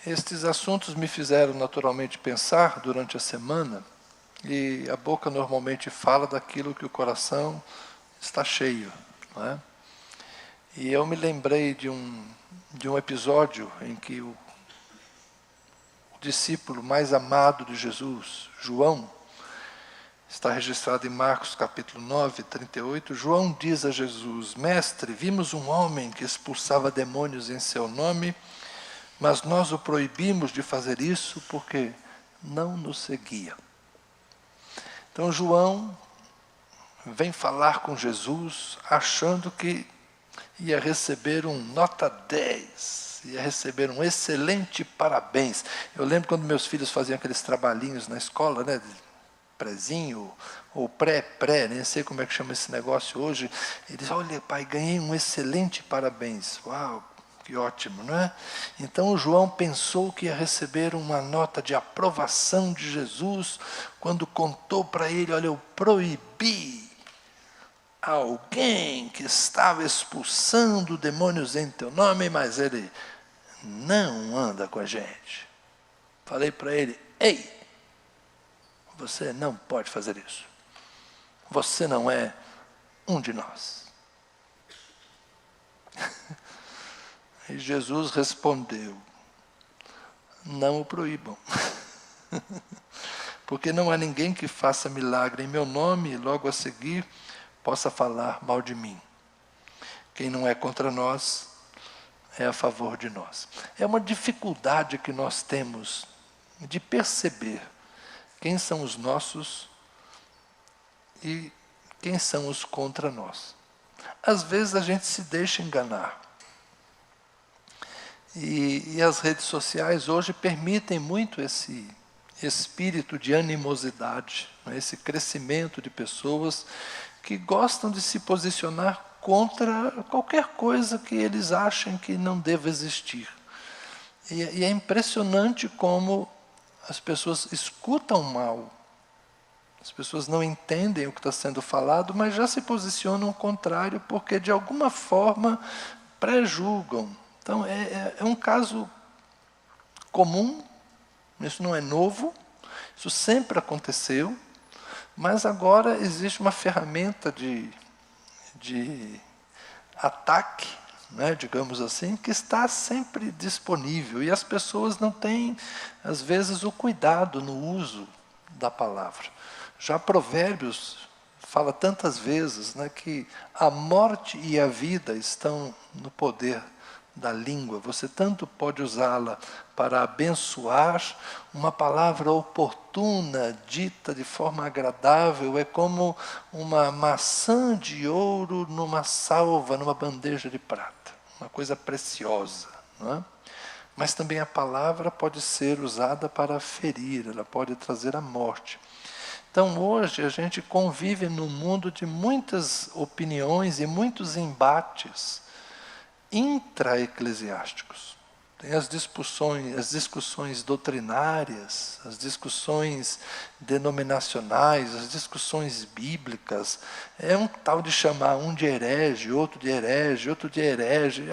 Estes assuntos me fizeram naturalmente pensar durante a semana, e a boca normalmente fala daquilo que o coração está cheio, não é? E eu me lembrei de um episódio em que o discípulo mais amado de Jesus, João, está registrado em Marcos capítulo 9, 38, João diz a Jesus: Mestre, vimos um homem que expulsava demônios em seu nome, mas nós o proibimos de fazer isso porque não nos seguia. Então João vem falar com Jesus achando que ia receber um nota 10, ia receber um excelente parabéns. Eu lembro quando meus filhos faziam aqueles trabalhinhos na escola, né, prézinho ou pré-pré, nem sei como é que chama esse negócio hoje. Eles, olha pai, ganhei um excelente parabéns. Uau, que ótimo, não é? Então o João pensou que ia receber uma nota de aprovação de Jesus quando contou para ele: olha, eu proibi alguém que estava expulsando demônios em teu nome, mas ele não anda com a gente. Falei para ele: ei, você não pode fazer isso. Você não é um de nós. E Jesus respondeu: não o proíbam. Porque não há ninguém que faça milagre em meu nome e logo a seguir possa falar mal de mim. Quem não é contra nós é a favor de nós. É uma dificuldade que nós temos de perceber quem são os nossos e quem são os contra nós. Às vezes a gente se deixa enganar. E as redes sociais hoje permitem muito esse espírito de animosidade, né? Esse crescimento de pessoas que gostam de se posicionar contra qualquer coisa que eles achem que não deva existir. E é impressionante como as pessoas escutam mal. As pessoas não entendem o que está sendo falado, mas já se posicionam contrário porque de alguma forma pré-julgam. Então é um caso comum, isso não é novo, isso sempre aconteceu, mas agora existe uma ferramenta de ataque, né, digamos assim, que está sempre disponível e as pessoas não têm, às vezes, o cuidado no uso da palavra. Já Provérbios fala tantas vezes, né, que a morte e a vida estão no poder da língua. Você tanto pode usá-la para abençoar, uma palavra oportuna, dita de forma agradável, é como uma maçã de ouro numa salva, numa bandeja de prata. Uma coisa preciosa, não é? Mas também a palavra pode ser usada para ferir, ela pode trazer a morte. Então hoje a gente convive num mundo de muitas opiniões e muitos embates intra-eclesiásticos. Tem as discussões doutrinárias, as discussões denominacionais, as discussões bíblicas. É um tal de chamar um de herege, outro de herege, outro de herege.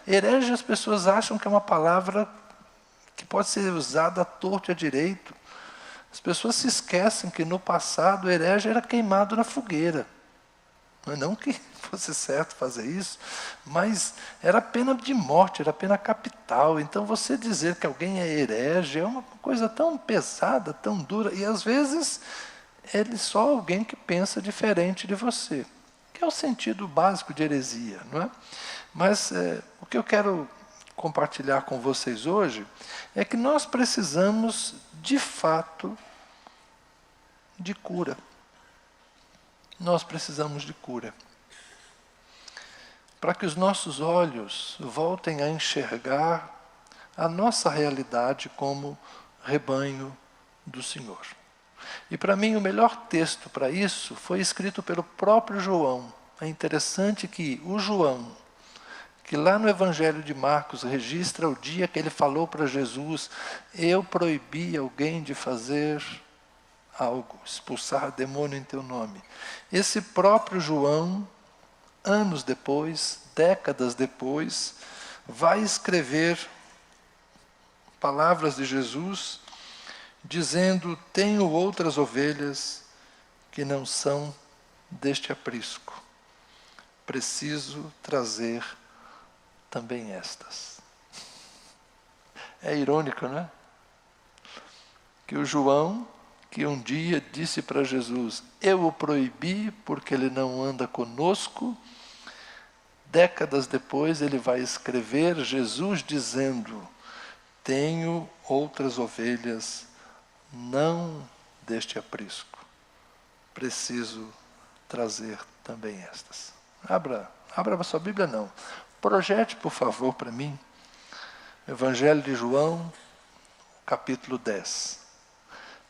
Herege as pessoas acham que é uma palavra que pode ser usada à torto e à direito. As pessoas se esquecem que no passado o herege era queimado na fogueira. Não que fosse certo fazer isso, mas era pena de morte, era pena capital. Então você dizer que alguém é herege é uma coisa tão pesada, tão dura, e às vezes ele é só alguém que pensa diferente de você, que é o sentido básico de heresia, não é? Mas o que eu quero compartilhar com vocês hoje é que nós precisamos, de fato, de cura. Nós precisamos de cura. Para que os nossos olhos voltem a enxergar a nossa realidade como rebanho do Senhor. E para mim o melhor texto para isso foi escrito pelo próprio João. É interessante que o João, que lá no Evangelho de Marcos registra o dia que ele falou para Jesus: eu proibi alguém de fazer algo, expulsar demônio em teu nome. Esse próprio João, anos depois, décadas depois, vai escrever palavras de Jesus, dizendo: tenho outras ovelhas que não são deste aprisco. Preciso trazer também estas. É irônico, não é? Que o João, que um dia disse para Jesus: eu o proibi porque ele não anda conosco, décadas depois ele vai escrever Jesus dizendo: tenho outras ovelhas não deste aprisco. Preciso trazer também estas. Abra a sua Bíblia não. Projete, por favor, para mim, Evangelho de João, capítulo 10.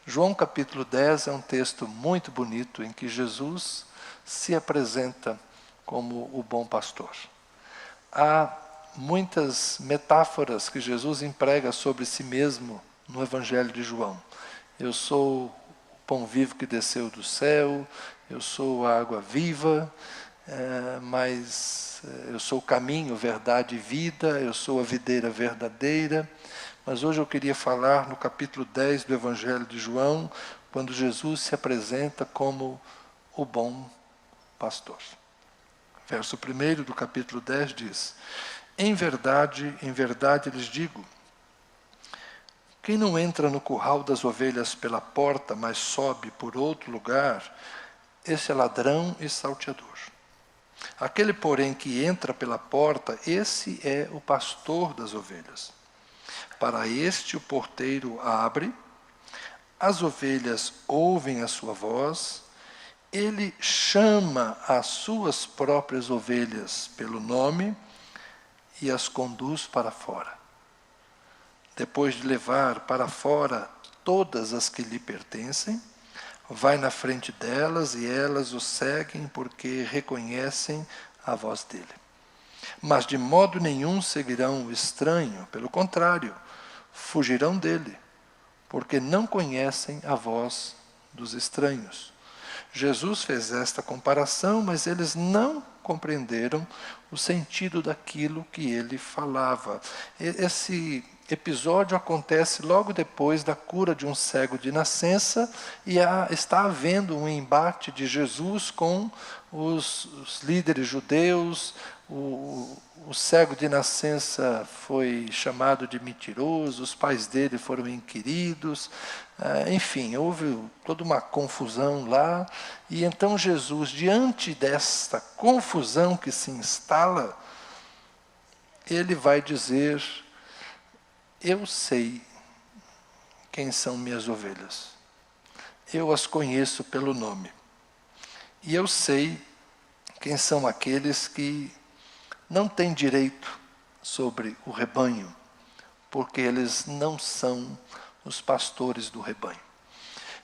João capítulo 10 é um texto muito bonito em que Jesus se apresenta como o bom pastor. Há muitas metáforas que Jesus emprega sobre si mesmo no Evangelho de João. Eu sou o pão vivo que desceu do céu, eu sou a água viva, mas eu sou o caminho, verdade e vida, eu sou a videira verdadeira. Mas hoje eu queria falar no capítulo 10 do Evangelho de João, quando Jesus se apresenta como o bom pastor. Verso 1 do capítulo 10 diz: em verdade lhes digo, quem não entra no curral das ovelhas pela porta, mas sobe por outro lugar, esse é ladrão e salteador. Aquele, porém, que entra pela porta, esse é o pastor das ovelhas. Para este o porteiro abre, as ovelhas ouvem a sua voz, ele chama as suas próprias ovelhas pelo nome e as conduz para fora. Depois de levar para fora todas as que lhe pertencem, vai na frente delas e elas o seguem porque reconhecem a voz dele. Mas de modo nenhum seguirão o estranho, pelo contrário, fugirão dele, porque não conhecem a voz dos estranhos. Jesus fez esta comparação, mas eles não compreenderam o sentido daquilo que ele falava. Esse episódio acontece logo depois da cura de um cego de nascença e está havendo um embate de Jesus com os líderes judeus. O cego de nascença foi chamado de mentiroso, os pais dele foram inquiridos, enfim, houve toda uma confusão lá. E então Jesus, diante desta confusão que se instala, ele vai dizer: eu sei quem são minhas ovelhas, eu as conheço pelo nome, e eu sei quem são aqueles que não têm direito sobre o rebanho, porque eles não são os pastores do rebanho.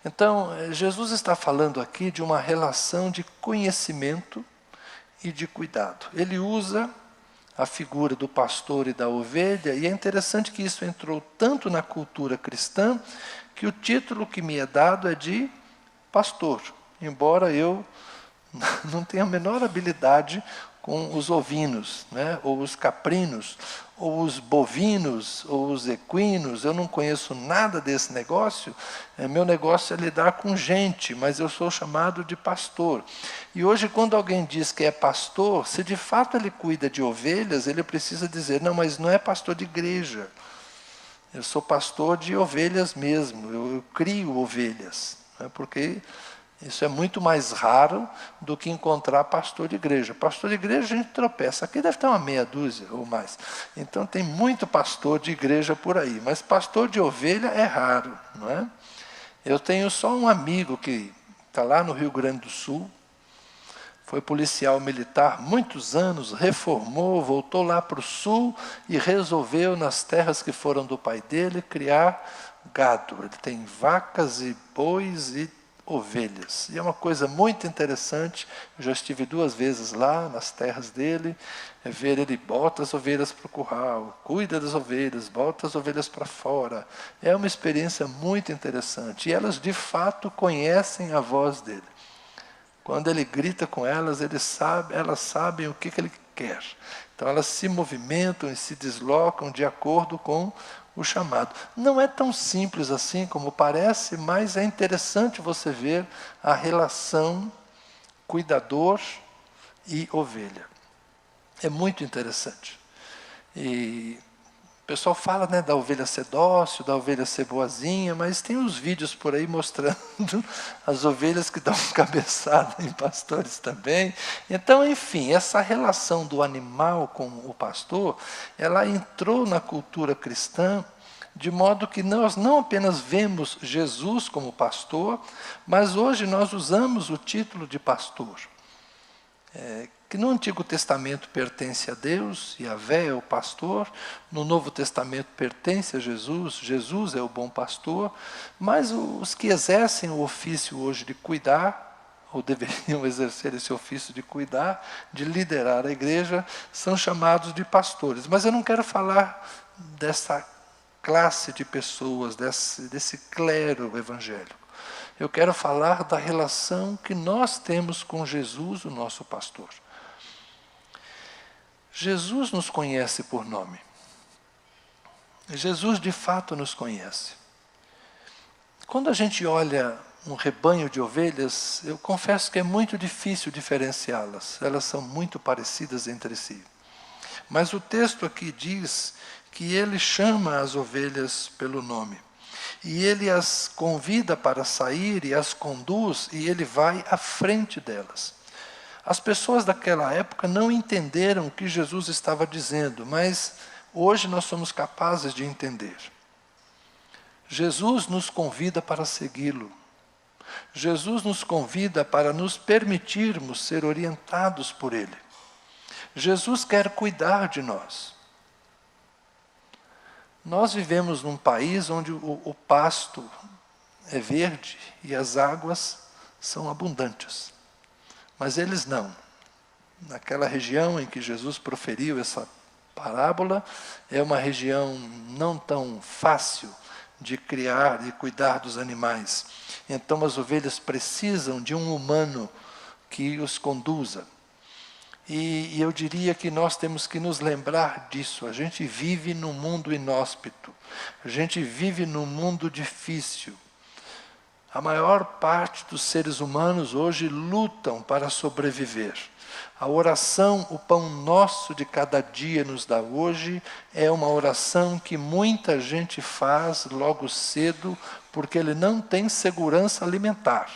Então, Jesus está falando aqui de uma relação de conhecimento e de cuidado. Ele usa a figura do pastor e da ovelha, e é interessante que isso entrou tanto na cultura cristã, que o título que me é dado é de pastor, embora eu não tenha a menor habilidade com os ovinos, né? Ou os caprinos, ou os bovinos, ou os equinos. Eu não conheço nada desse negócio. Meu negócio é lidar com gente, mas eu sou chamado de pastor. E hoje, quando alguém diz que é pastor, se de fato ele cuida de ovelhas, ele precisa dizer: não, mas não é pastor de igreja. Eu sou pastor de ovelhas mesmo, eu crio ovelhas, né? Porque isso é muito mais raro do que encontrar pastor de igreja. Pastor de igreja a gente tropeça. Aqui deve ter uma meia dúzia ou mais. Então tem muito pastor de igreja por aí. Mas pastor de ovelha é raro, não é? Eu tenho só um amigo que está lá no Rio Grande do Sul. Foi policial militar muitos anos, reformou, voltou lá para o sul e resolveu, nas terras que foram do pai dele, criar gado. Ele tem vacas e bois e ovelhas. E é uma coisa muito interessante. Eu já estive 2 vezes lá nas terras dele, ver ele bota as ovelhas para o curral, cuida das ovelhas, bota as ovelhas para fora. É uma experiência muito interessante. E elas de fato conhecem a voz dele. Quando ele grita com elas, elas sabem o que ele quer. Então elas se movimentam e se deslocam de acordo com o chamado. Não é tão simples assim como parece, mas é interessante você ver a relação cuidador e ovelha. É muito interessante. E o pessoal fala, né, da ovelha ser dócil, da ovelha ser boazinha, mas tem uns vídeos por aí mostrando as ovelhas que dão cabeçada em pastores também. Então, enfim, essa relação do animal com o pastor, ela entrou na cultura cristã, de modo que nós não apenas vemos Jesus como pastor, mas hoje nós usamos o título de pastor. Que no Antigo Testamento pertence a Deus, Yahvé é o pastor, no Novo Testamento pertence a Jesus, Jesus é o bom pastor, mas os que exercem o ofício hoje de cuidar, ou deveriam exercer esse ofício de cuidar, de liderar a igreja, são chamados de pastores. Mas eu não quero falar dessa classe de pessoas, desse clero evangélico. Eu quero falar da relação que nós temos com Jesus, o nosso pastor. Jesus nos conhece por nome. Jesus de fato nos conhece. Quando a gente olha um rebanho de ovelhas, eu confesso que é muito difícil diferenciá-las. Elas são muito parecidas entre si. Mas o texto aqui diz que ele chama as ovelhas pelo nome. E ele as convida para sair e as conduz, e ele vai à frente delas. As pessoas daquela época não entenderam o que Jesus estava dizendo, mas hoje nós somos capazes de entender. Jesus nos convida para segui-lo. Jesus nos convida para nos permitirmos ser orientados por Ele. Jesus quer cuidar de nós. Nós vivemos num país onde o pasto é verde e as águas são abundantes. Mas eles não. Naquela região em que Jesus proferiu essa parábola, é uma região não tão fácil de criar e cuidar dos animais. Então as ovelhas precisam de um humano que os conduza. E eu diria que nós temos que nos lembrar disso. A gente vive num mundo inóspito. A gente vive num mundo difícil. A maior parte dos seres humanos hoje lutam para sobreviver. A oração, o pão nosso de cada dia nos dá hoje, é uma oração que muita gente faz logo cedo, porque ele não tem segurança alimentar.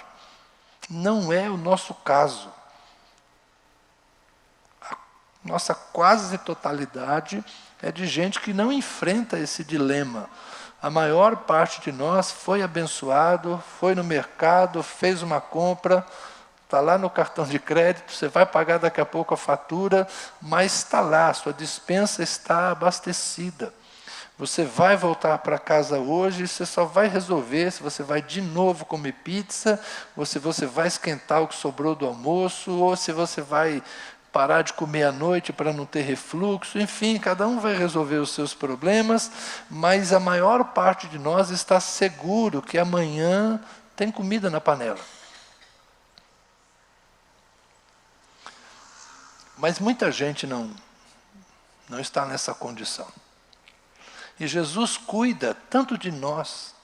Não é o nosso caso. A nossa quase totalidade é de gente que não enfrenta esse dilema. A maior parte de nós foi abençoado, foi no mercado, fez uma compra, está lá no cartão de crédito, você vai pagar daqui a pouco a fatura, mas está lá, sua despensa está abastecida. Você vai voltar para casa hoje, você só vai resolver se você vai de novo comer pizza, ou se você vai esquentar o que sobrou do almoço, ou se você vai parar de comer à noite para não ter refluxo, enfim, cada um vai resolver os seus problemas, mas a maior parte de nós está seguro que amanhã tem comida na panela. Mas muita gente não está nessa condição. E Jesus cuida tanto de nós,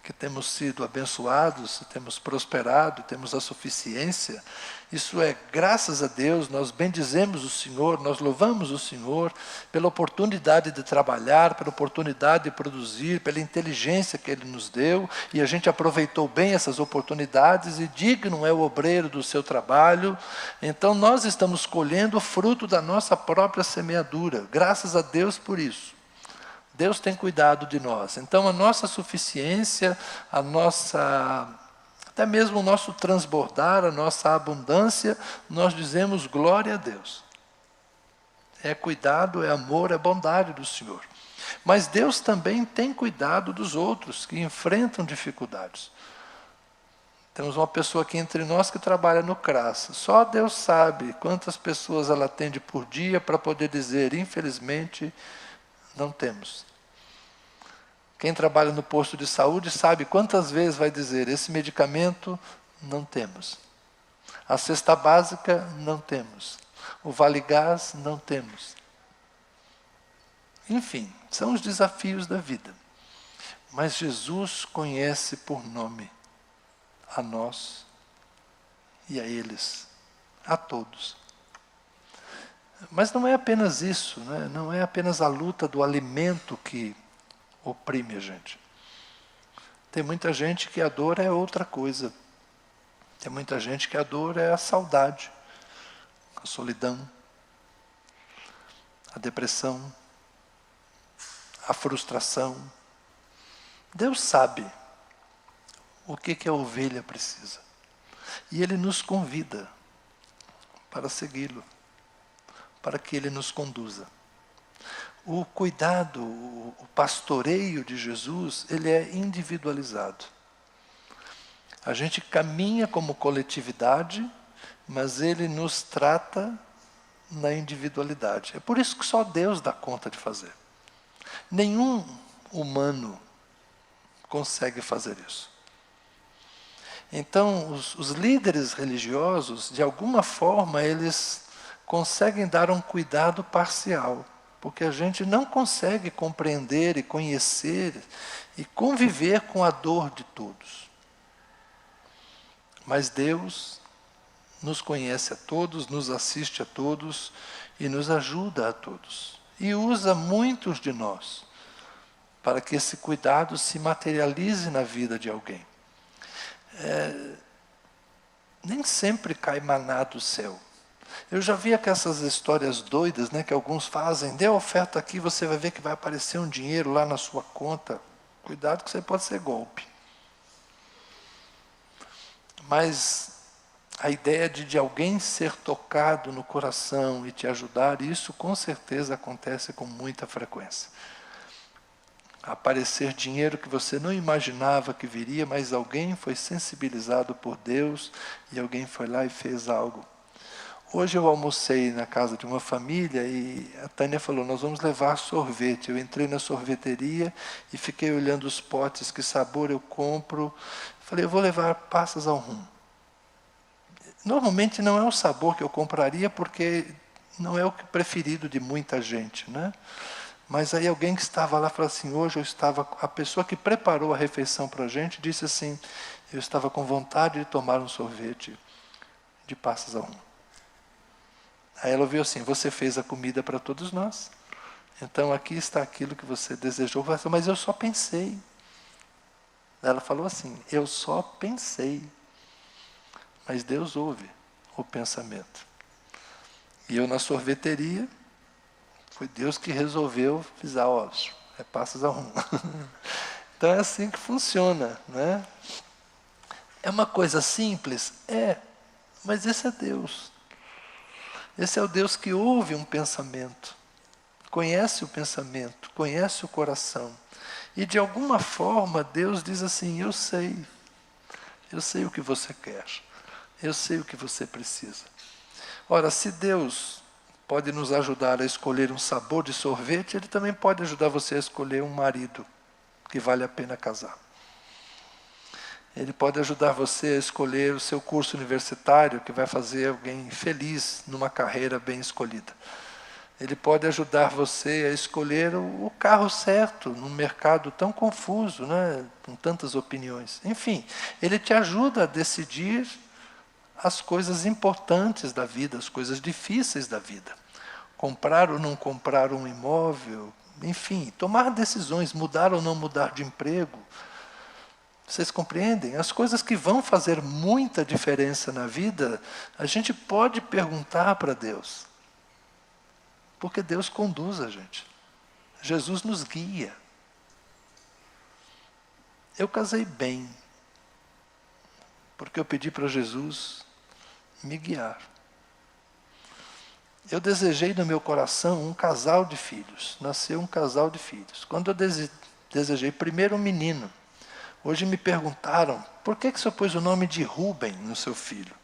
que temos sido abençoados, temos prosperado, temos a suficiência. Isso é, graças a Deus, nós bendizemos o Senhor, nós louvamos o Senhor pela oportunidade de trabalhar, pela oportunidade de produzir, pela inteligência que Ele nos deu, e a gente aproveitou bem essas oportunidades, e digno é o obreiro do seu trabalho. Então nós estamos colhendo o fruto da nossa própria semeadura, graças a Deus por isso. Deus tem cuidado de nós. Então a nossa suficiência, até mesmo o nosso transbordar, a nossa abundância, nós dizemos glória a Deus. É cuidado, é amor, é bondade do Senhor. Mas Deus também tem cuidado dos outros que enfrentam dificuldades. Temos uma pessoa aqui entre nós que trabalha no CRAS. Só Deus sabe quantas pessoas ela atende por dia para poder dizer, infelizmente, não temos. Quem trabalha no posto de saúde sabe quantas vezes vai dizer, esse medicamento não temos. A cesta básica não temos. O Vale Gás não temos. Enfim, são os desafios da vida. Mas Jesus conhece por nome a nós e a eles, a todos. Mas não é apenas isso, né? Não é apenas a luta do alimento que oprime a gente. Tem muita gente que a dor é outra coisa. Tem muita gente que a dor é a saudade, a solidão, a depressão, a frustração. Deus sabe o que a ovelha precisa. E Ele nos convida para segui-lo, para que Ele nos conduza. O cuidado, o pastoreio de Jesus, ele é individualizado. A gente caminha como coletividade, mas Ele nos trata na individualidade. É por isso que só Deus dá conta de fazer. Nenhum humano consegue fazer isso. Então, os líderes religiosos, de alguma forma, eles conseguem dar um cuidado parcial, porque a gente não consegue compreender e conhecer e conviver com a dor de todos. Mas Deus nos conhece a todos, nos assiste a todos e nos ajuda a todos. E usa muitos de nós para que esse cuidado se materialize na vida de alguém. Nem sempre cai maná do céu. Eu já vi aquelas histórias doidas, né, que alguns fazem. Dê a oferta aqui, você vai ver que vai aparecer um dinheiro lá na sua conta. Cuidado que isso aí pode ser golpe. Mas a ideia de alguém ser tocado no coração e te ajudar, isso com certeza acontece com muita frequência. Aparecer dinheiro que você não imaginava que viria, mas alguém foi sensibilizado por Deus e alguém foi lá e fez algo. Hoje eu almocei na casa de uma família e a Tânia falou, nós vamos levar sorvete. Eu entrei na sorveteria e fiquei olhando os potes, que sabor eu compro. Falei, eu vou levar passas ao rum. Normalmente não é o sabor que eu compraria, porque não é o preferido de muita gente, né? Mas aí alguém que estava lá falou assim, hoje eu estava, a pessoa que preparou a refeição para a gente disse assim, eu estava com vontade de tomar um sorvete de passas ao rum. Aí ela ouviu assim, você fez a comida para todos nós, então aqui está aquilo que você desejou, mas eu só pensei. Ela falou assim, eu só pensei, mas Deus ouve o pensamento. E eu na sorveteria, foi Deus que resolveu, fiz passas ao rum. Então é assim que funciona, né? É uma coisa simples? É, mas esse é Deus. Esse é o Deus que ouve um pensamento, conhece o pensamento, conhece o coração. E de alguma forma Deus diz assim, eu sei o que você quer, eu sei o que você precisa. Ora, se Deus pode nos ajudar a escolher um sabor de sorvete, Ele também pode ajudar você a escolher um marido que vale a pena casar. Ele pode ajudar você a escolher o seu curso universitário, que vai fazer alguém feliz numa carreira bem escolhida. Ele pode ajudar você a escolher o carro certo, num mercado tão confuso, né, com tantas opiniões. Enfim, Ele te ajuda a decidir as coisas importantes da vida, as coisas difíceis da vida. Comprar ou não comprar um imóvel, enfim, tomar decisões, mudar ou não mudar de emprego. Vocês compreendem? As coisas que vão fazer muita diferença na vida, a gente pode perguntar para Deus. Porque Deus conduz a gente. Jesus nos guia. Eu casei bem, porque eu pedi para Jesus me guiar. Eu desejei no meu coração um casal de filhos. Nasceu um casal de filhos. Quando eu desejei primeiro um menino, hoje me perguntaram, por que o senhor pôs o nome de Rubem no seu filho?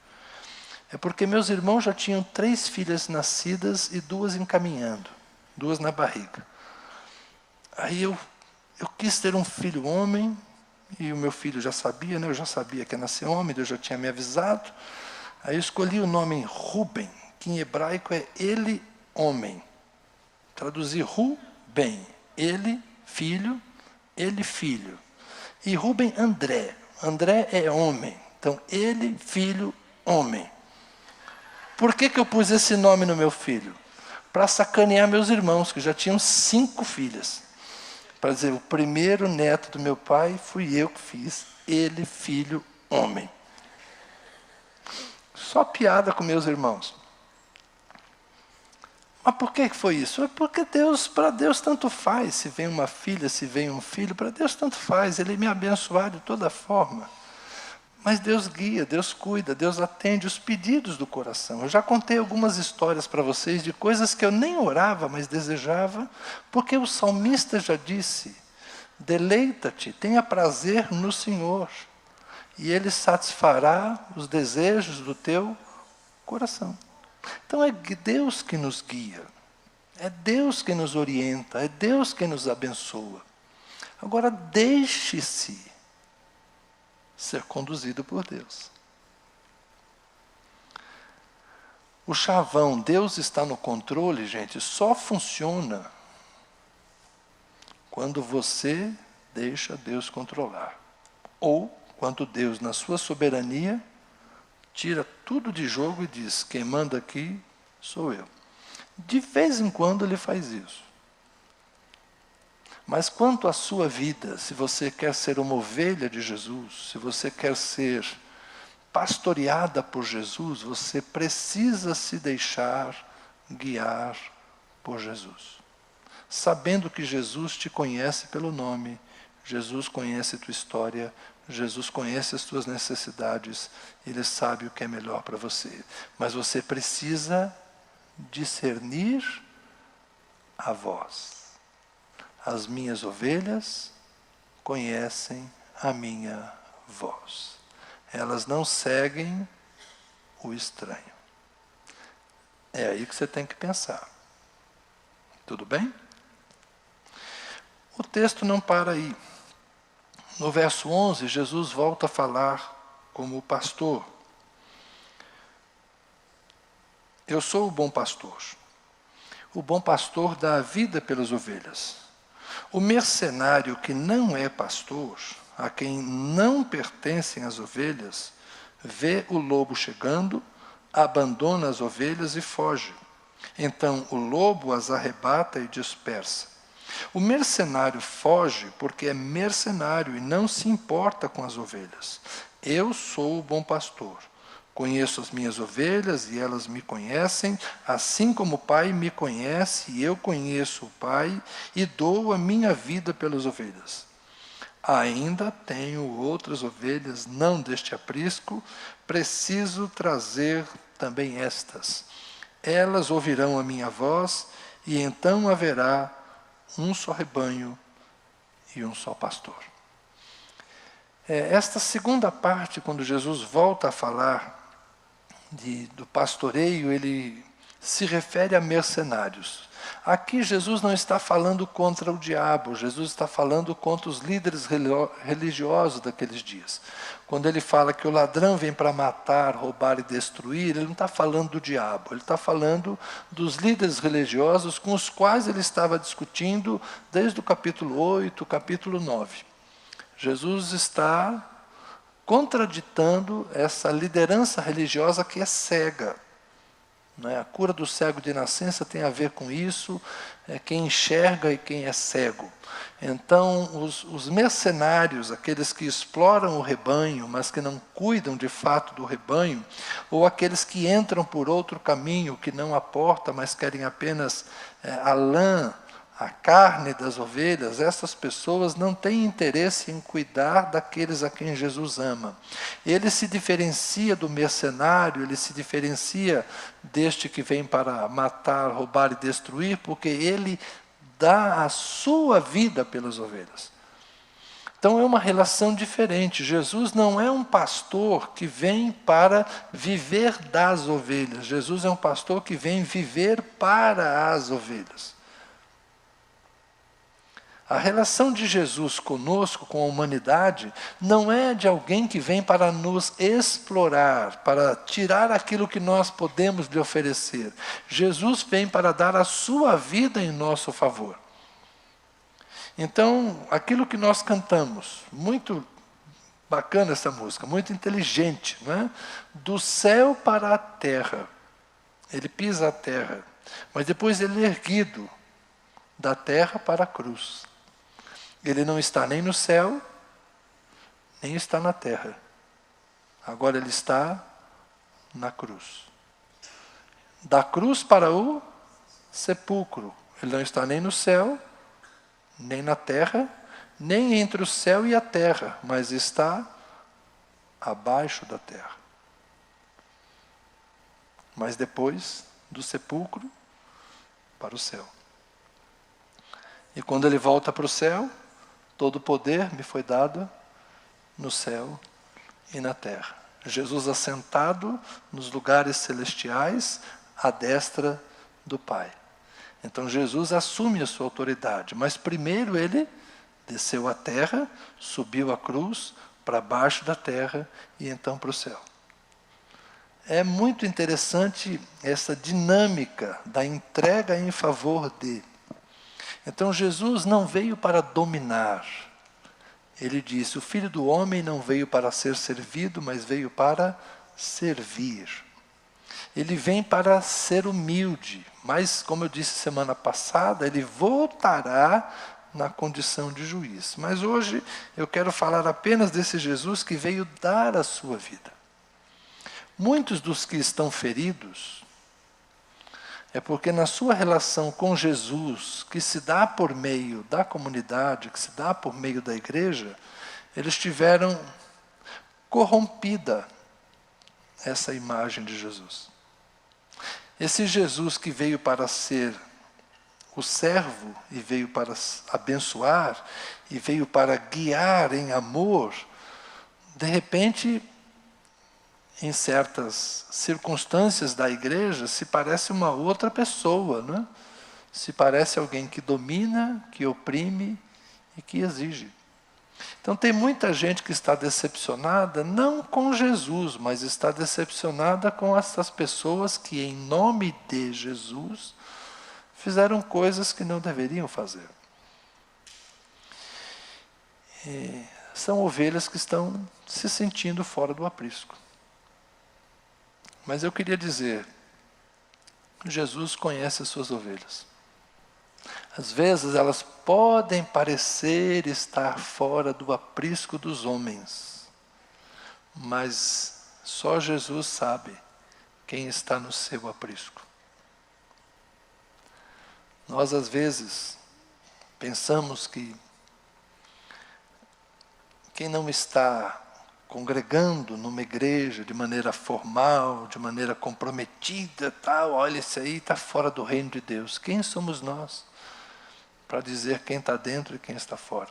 É porque meus irmãos já tinham 3 filhas nascidas e 2 encaminhando, 2 na barriga. Aí eu quis ter um filho homem, e o meu filho já sabia, né? Eu já sabia que ia nascer homem, Deus já tinha me avisado. Aí eu escolhi o nome Rubem, que em hebraico é ele, homem. Traduzir Rubem, ele, filho, ele, filho. E Rubem, André. André é homem. Então, ele, filho, homem. Por que eu pus esse nome no meu filho? Para sacanear meus irmãos, que já tinham 5 filhas. Para dizer, o primeiro neto do meu pai fui eu que fiz. Ele, filho, homem. Só piada com meus irmãos. Mas por que foi isso? É porque para Deus tanto faz. Se vem uma filha, se vem um filho, para Deus tanto faz. Ele me abençoar de toda forma. Mas Deus guia, Deus cuida, Deus atende os pedidos do coração. Eu já contei algumas histórias para vocês de coisas que eu nem orava, mas desejava, porque o salmista já disse, deleita-te, tenha prazer no Senhor, e Ele satisfará os desejos do teu coração. Então é Deus que nos guia, é Deus que nos orienta, é Deus que nos abençoa. Agora deixe-se ser conduzido por Deus. O chavão, Deus está no controle, gente, só funciona quando você deixa Deus controlar. Ou quando Deus, na sua soberania, tira tudo de jogo e diz, quem manda aqui sou eu. De vez em quando Ele faz isso. Mas quanto à sua vida, se você quer ser uma ovelha de Jesus, se você quer ser pastoreada por Jesus, você precisa se deixar guiar por Jesus. Sabendo que Jesus te conhece pelo nome, Jesus conhece a tua história, Jesus conhece as tuas necessidades, Ele sabe o que é melhor para você. Mas você precisa discernir a voz. As minhas ovelhas conhecem a minha voz. Elas não seguem o estranho. É aí que você tem que pensar. Tudo bem? O texto não para aí. No verso 11, Jesus volta a falar como pastor. Eu sou o bom pastor. O bom pastor dá a vida pelas ovelhas. O mercenário que não é pastor, a quem não pertencem as ovelhas, vê o lobo chegando, abandona as ovelhas e foge. Então o lobo as arrebata e dispersa. O mercenário foge porque é mercenário e não se importa com as ovelhas. Eu sou o bom pastor. Conheço as minhas ovelhas e elas me conhecem, assim como o Pai me conhece e eu conheço o Pai e dou a minha vida pelas ovelhas. Ainda tenho outras ovelhas, não deste aprisco, preciso trazer também estas. Elas ouvirão a minha voz e então haverá um só rebanho e um só pastor. Esta segunda parte, quando Jesus volta a falar do pastoreio, ele se refere a mercenários. Aqui Jesus não está falando contra o diabo, Jesus está falando contra os líderes religiosos daqueles dias. Quando ele fala que o ladrão vem para matar, roubar e destruir, ele não está falando do diabo, ele está falando dos líderes religiosos com os quais ele estava discutindo desde o capítulo 8, capítulo 9. Jesus está contraditando essa liderança religiosa que é cega. A cura do cego de nascença tem a ver com isso, quem enxerga e quem é cego. Então, os mercenários, aqueles que exploram o rebanho, mas que não cuidam de fato do rebanho, ou aqueles que entram por outro caminho, que não aporta, mas querem apenas a lã, a carne das ovelhas, essas pessoas não têm interesse em cuidar daqueles a quem Jesus ama. Ele se diferencia do mercenário, ele se diferencia deste que vem para matar, roubar e destruir, porque ele dá a sua vida pelas ovelhas. Então é uma relação diferente. Jesus não é um pastor que vem para viver das ovelhas. Jesus é um pastor que vem viver para as ovelhas. A relação de Jesus conosco, com a humanidade, não é de alguém que vem para nos explorar, para tirar aquilo que nós podemos lhe oferecer. Jesus vem para dar a sua vida em nosso favor. Então, aquilo que nós cantamos, muito bacana essa música, muito inteligente, não é? Do céu para a terra. Ele pisa a terra, mas depois ele é erguido da terra para a cruz. Ele não está nem no céu, nem está na terra. Agora ele está na cruz. Da cruz para o sepulcro. Ele não está nem no céu, nem na terra, nem entre o céu e a terra, mas está abaixo da terra. Mas depois do sepulcro para o céu. E quando ele volta para o céu, todo o poder me foi dado no céu e na terra. Jesus assentado nos lugares celestiais, à destra do Pai. Então Jesus assume a sua autoridade, mas primeiro ele desceu à terra, subiu a cruz, para baixo da terra e então para o céu. É muito interessante essa dinâmica da entrega em favor de. Então Jesus não veio para dominar. Ele disse, o Filho do Homem não veio para ser servido, mas veio para servir. Ele vem para ser humilde, mas, como eu disse semana passada, ele voltará na condição de juiz. Mas hoje eu quero falar apenas desse Jesus que veio dar a sua vida. Muitos dos que estão feridos, é porque na sua relação com Jesus, que se dá por meio da comunidade, que se dá por meio da igreja, eles tiveram corrompida essa imagem de Jesus. Esse Jesus que veio para ser o servo, e veio para abençoar, e veio para guiar em amor, de repente, em certas circunstâncias da igreja, se parece uma outra pessoa, né? Se parece alguém que domina, que oprime e que exige. Então tem muita gente que está decepcionada, não com Jesus, mas está decepcionada com essas pessoas que, em nome de Jesus, fizeram coisas que não deveriam fazer. E são ovelhas que estão se sentindo fora do aprisco. Mas eu queria dizer, Jesus conhece as suas ovelhas. Às vezes elas podem parecer estar fora do aprisco dos homens, mas só Jesus sabe quem está no seu aprisco. Nós às vezes pensamos que quem não está congregando numa igreja de maneira formal, de maneira comprometida, tal, olha, esse aí está fora do reino de Deus. Quem somos nós para dizer quem está dentro e quem está fora?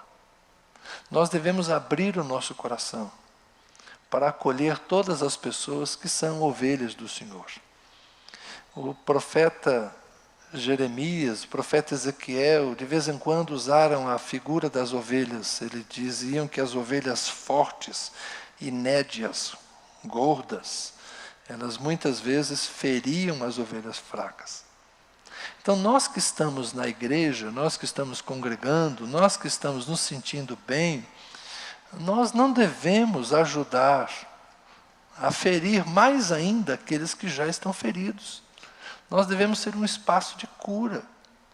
Nós devemos abrir o nosso coração para acolher todas as pessoas que são ovelhas do Senhor. O profeta Jeremias, o profeta Ezequiel, de vez em quando usaram a figura das ovelhas. Eles diziam que as ovelhas fortes, inédias, gordas, elas muitas vezes feriam as ovelhas fracas. Então nós que estamos na igreja, nós que estamos congregando, nós que estamos nos sentindo bem, nós não devemos ajudar a ferir mais ainda aqueles que já estão feridos. Nós devemos ser um espaço de cura,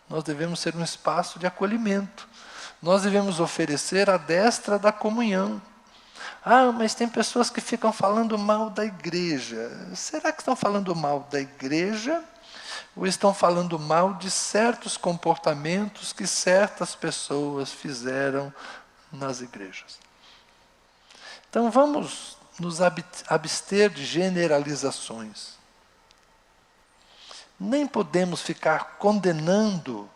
nós devemos ser um espaço de acolhimento, nós devemos oferecer a destra da comunhão. Ah, mas tem pessoas que ficam falando mal da igreja. Será que estão falando mal da igreja? Ou estão falando mal de certos comportamentos que certas pessoas fizeram nas igrejas? Então vamos nos abster de generalizações. Nem podemos ficar condenando,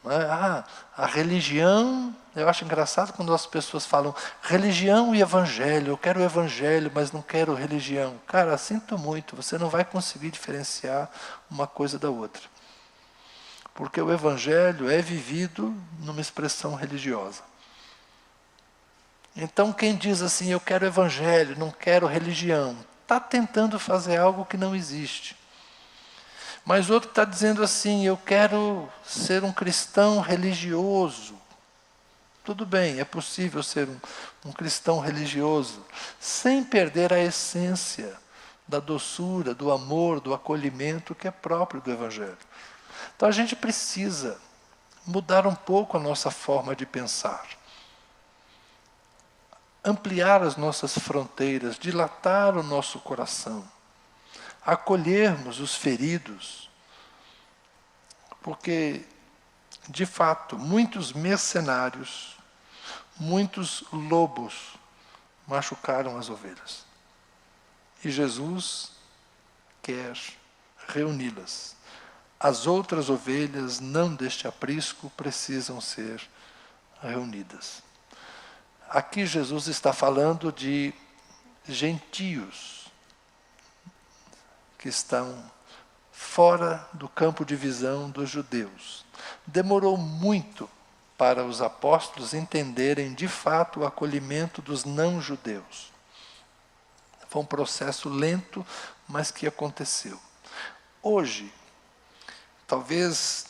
não é? A religião. Eu acho engraçado quando as pessoas falam religião e evangelho. Eu quero o evangelho, mas não quero religião. Cara, sinto muito, você não vai conseguir diferenciar uma coisa da outra. porque o Evangelho é vivido numa expressão religiosa. Então quem diz assim, eu quero Evangelho, não quero religião, está tentando fazer algo que não existe. Mas outro está dizendo assim, eu quero ser um cristão religioso. Tudo bem, é possível ser um cristão religioso, sem perder a essência da doçura, do amor, do acolhimento que é próprio do Evangelho. Então a gente precisa mudar um pouco a nossa forma de pensar. Ampliar as nossas fronteiras, dilatar o nosso coração. Acolhermos os feridos. Porque, de fato, muitos mercenários, muitos lobos machucaram as ovelhas. E Jesus quer reuni-las. As outras ovelhas, não deste aprisco, precisam ser reunidas. Aqui Jesus está falando de gentios que estão fora do campo de visão dos judeus. Demorou muito para os apóstolos entenderem de fato o acolhimento dos não-judeus. Foi um processo lento, mas que aconteceu. Hoje, talvez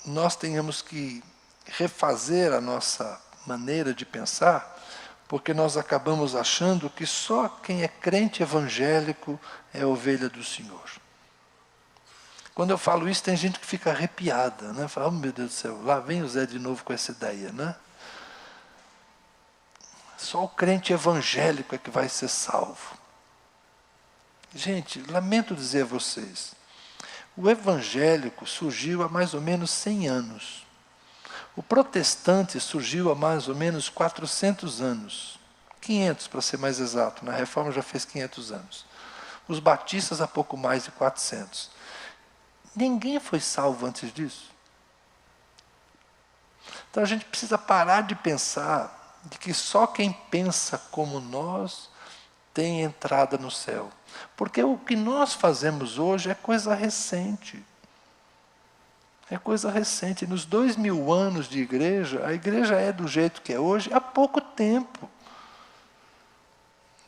nós tenhamos que refazer a nossa maneira de pensar, porque nós acabamos achando que só quem é crente evangélico é ovelha do Senhor. Quando eu falo isso, tem gente que fica arrepiada, né? Fala, oh, meu Deus do céu, lá vem o Zé de novo com essa ideia, né? Só o crente evangélico é que vai ser salvo. Gente, lamento dizer a vocês, o evangélico surgiu há mais ou menos 100 anos. O protestante surgiu há mais ou menos 400 anos. 500 para ser mais exato, na Reforma já fez 500 anos. Os batistas há pouco mais de 400. Ninguém foi salvo antes disso. Então a gente precisa parar de pensar de que só quem pensa como nós tem entrada no céu. Porque o que nós fazemos hoje é coisa recente. É coisa recente. Nos 2000 anos de igreja, a igreja é do jeito que é hoje há pouco tempo.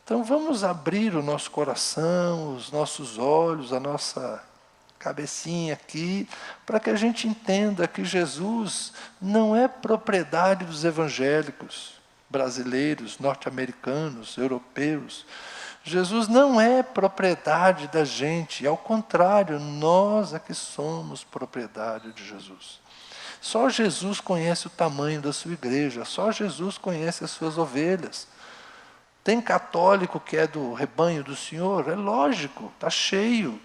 Então vamos abrir o nosso coração, os nossos olhos, a nossa cabecinha aqui, para que a gente entenda que Jesus não é propriedade dos evangélicos brasileiros, norte-americanos, europeus. Jesus não é propriedade da gente, ao contrário, nós é que somos propriedade de Jesus. Só Jesus conhece o tamanho da sua igreja, só Jesus conhece as suas ovelhas. Tem católico que é do rebanho do Senhor? É lógico, está cheio.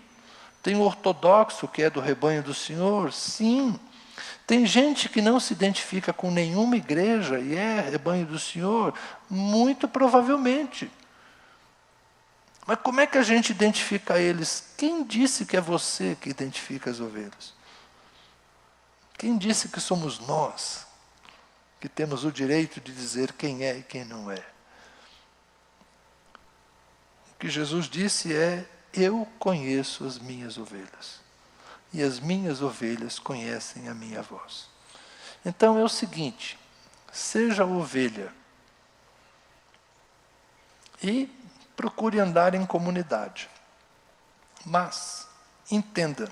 Tem ortodoxo que é do rebanho do Senhor? Sim. Tem gente que não se identifica com nenhuma igreja e é rebanho do Senhor? Muito provavelmente. Mas como é que a gente identifica eles? Quem disse que é você que identifica as ovelhas? Quem disse que somos nós que temos o direito de dizer quem é e quem não é? O que Jesus disse é, eu conheço as minhas ovelhas. E as minhas ovelhas conhecem a minha voz. Então é o seguinte, seja ovelha e procure andar em comunidade. Mas entenda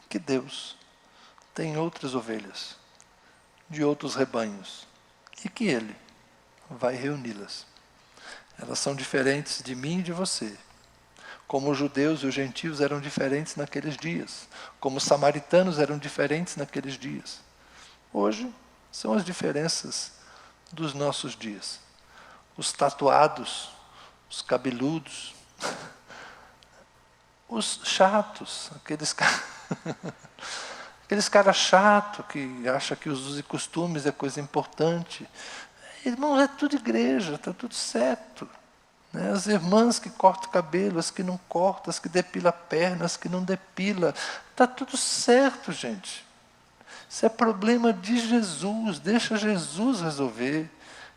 que Deus tem outras ovelhas, de outros rebanhos, e que Ele vai reuni-las. Elas são diferentes de mim e de você. Como os judeus e os gentios eram diferentes naqueles dias. Como os samaritanos eram diferentes naqueles dias. Hoje são as diferenças dos nossos dias. Os tatuados, os cabeludos, os chatos, aqueles caras chatos que acham que os usos e costumes é coisa importante. Irmãos, é tudo igreja, está tudo certo. Né? As irmãs que cortam cabelo, as que não cortam, as que depilam a perna, as que não depilam. Está tudo certo, gente. Isso é problema de Jesus, deixa Jesus resolver.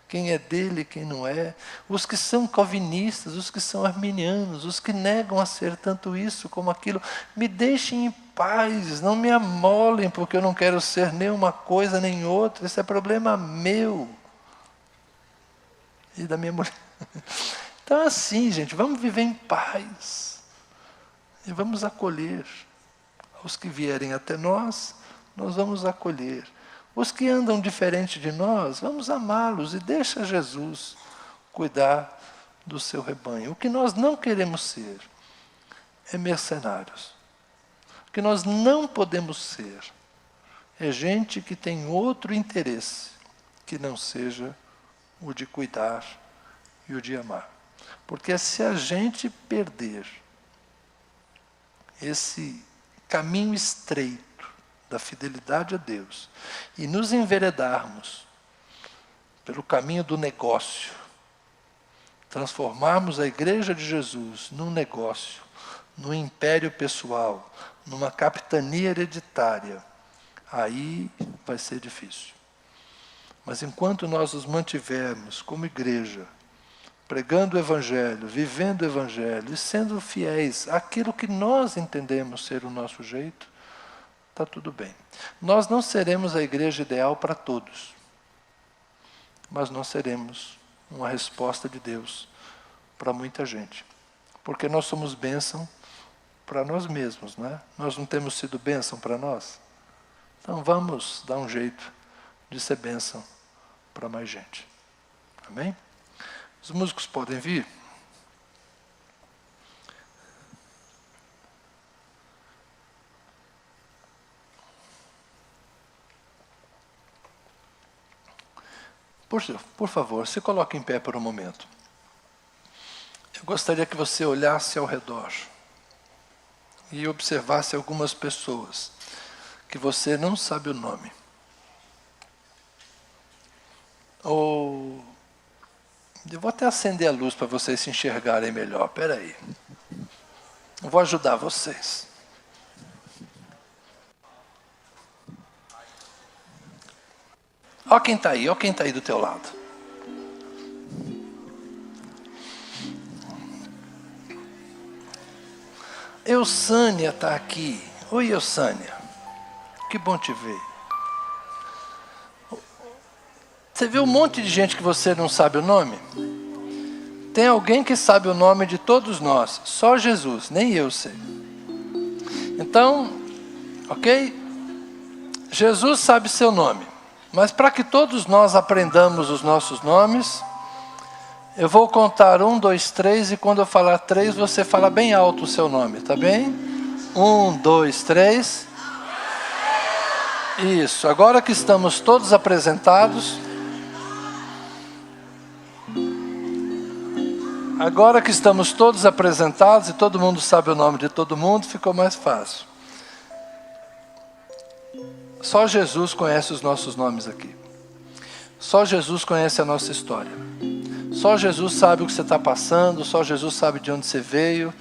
Quem é dele e quem não é. Os que são calvinistas, os que são arminianos, os que negam a ser tanto isso como aquilo, me deixem em paz, não me amolem, porque eu não quero ser nem uma coisa nem outra, esse é problema meu e da minha mulher. Então é assim, gente, vamos viver em paz e vamos acolher. Os que vierem até nós, nós vamos acolher. Os que andam diferente de nós, vamos amá-los e deixa Jesus cuidar do seu rebanho. O que nós não queremos ser é mercenários. O que nós não podemos ser é gente que tem outro interesse que não seja o de cuidar e o de amar. Porque se a gente perder esse caminho estreito da fidelidade a Deus e nos enveredarmos pelo caminho do negócio, transformarmos a Igreja de Jesus num negócio, num império pessoal, numa capitania hereditária, aí vai ser difícil. Mas enquanto nós nos mantivermos como igreja, pregando o Evangelho, vivendo o Evangelho e sendo fiéis àquilo que nós entendemos ser o nosso jeito, está tudo bem. Nós não seremos a igreja ideal para todos, mas nós seremos uma resposta de Deus para muita gente. Porque nós somos bênção para nós mesmos, não é? Nós não temos sido bênção para nós? Então vamos dar um jeito de ser bênção para mais gente. Amém? Os músicos podem vir? Por favor, se coloque em pé por um momento. Eu gostaria que você olhasse ao redor e observasse algumas pessoas que você não sabe o nome. Ou eu vou até acender a luz para vocês se enxergarem melhor. Espera aí. Eu vou ajudar vocês. Olha quem está aí, olha quem está aí do teu lado. Eusânia está aqui. Oi, Eusânia. Que bom te ver. Você vê um monte de gente que você não sabe o nome? Tem alguém que sabe o nome de todos nós, só Jesus, nem eu sei. Então, ok? Jesus sabe seu nome, mas para que todos nós aprendamos os nossos nomes, eu vou contar 1, 2, 3 e quando eu falar 3, você fala bem alto o seu nome, tá bem? 1, 2, 3. Isso, agora que estamos todos apresentados, e todo mundo sabe o nome de todo mundo, ficou mais fácil. Só Jesus conhece os nossos nomes aqui. Só Jesus conhece a nossa história. Só Jesus sabe o que você está passando, só Jesus sabe de onde você veio,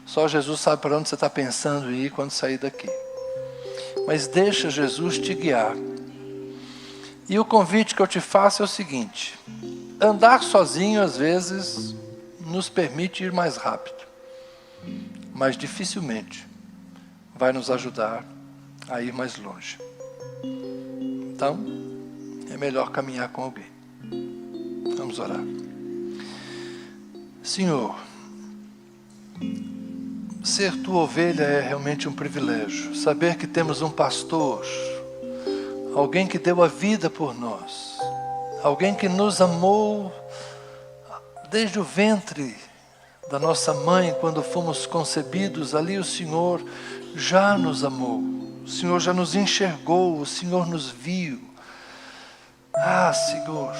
só Jesus sabe para onde você está pensando em ir quando sair daqui. Mas deixa Jesus te guiar. E o convite que eu te faço é o seguinte: andar sozinho às vezes nos permite ir mais rápido, mas dificilmente vai nos ajudar a ir mais longe. Então, é melhor caminhar com alguém. Vamos orar. Senhor, ser tua ovelha é realmente um privilégio. Saber que temos um pastor, alguém que deu a vida por nós, alguém que nos amou desde o ventre da nossa mãe, quando fomos concebidos, ali o Senhor já nos amou, o Senhor já nos enxergou, o Senhor nos viu. Ah, Senhor,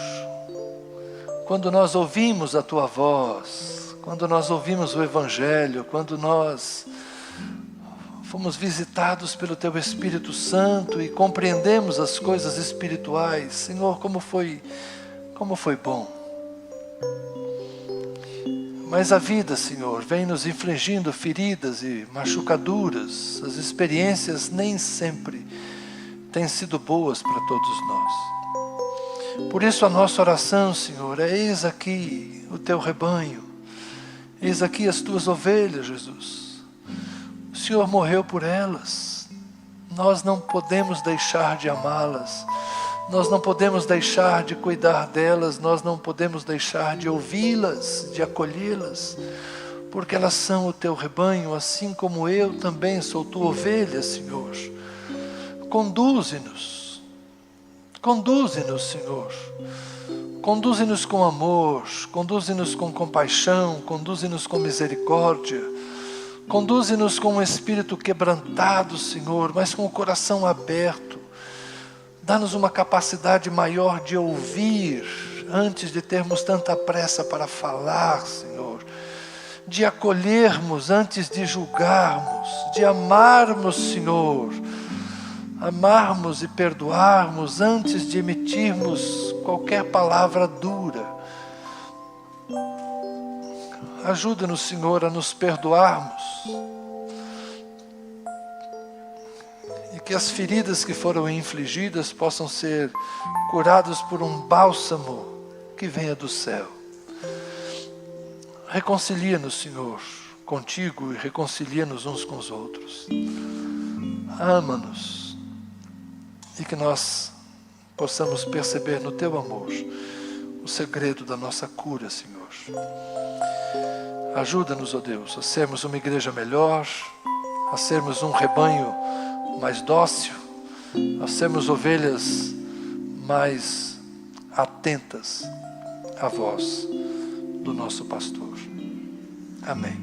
quando nós ouvimos a Tua voz, quando nós ouvimos o Evangelho, quando nós fomos visitados pelo Teu Espírito Santo e compreendemos as coisas espirituais, Senhor, como foi bom. Mas a vida, Senhor, vem nos infligindo feridas e machucaduras. As experiências nem sempre têm sido boas para todos nós. Por isso a nossa oração, Senhor, é: eis aqui o Teu rebanho, eis aqui as Tuas ovelhas, Jesus. O Senhor morreu por elas, nós não podemos deixar de amá-las, nós não podemos deixar de cuidar delas, nós não podemos deixar de ouvi-las, de acolhê-las, porque elas são o teu rebanho, assim como eu também sou tua ovelha, Senhor. Conduze-nos, Senhor. Conduze-nos com amor, conduze-nos com compaixão, conduze-nos com misericórdia, conduze-nos com um espírito quebrantado, Senhor, mas com o coração aberto. Dá-nos uma capacidade maior de ouvir, antes de termos tanta pressa para falar, Senhor. De acolhermos antes de julgarmos, de amarmos, Senhor. Amarmos e perdoarmos antes de emitirmos qualquer palavra dura. Ajuda-nos, Senhor, a nos perdoarmos. E que as feridas que foram infligidas possam ser curadas por um bálsamo que venha do céu. Reconcilia-nos, Senhor, contigo e reconcilia-nos uns com os outros. Ama-nos. E que nós possamos perceber no teu amor o segredo da nossa cura, Senhor. Ajuda-nos, ó Deus, a sermos uma igreja melhor, a sermos um rebanho mais dócil, a sermos ovelhas mais atentas à voz do nosso pastor. Amém.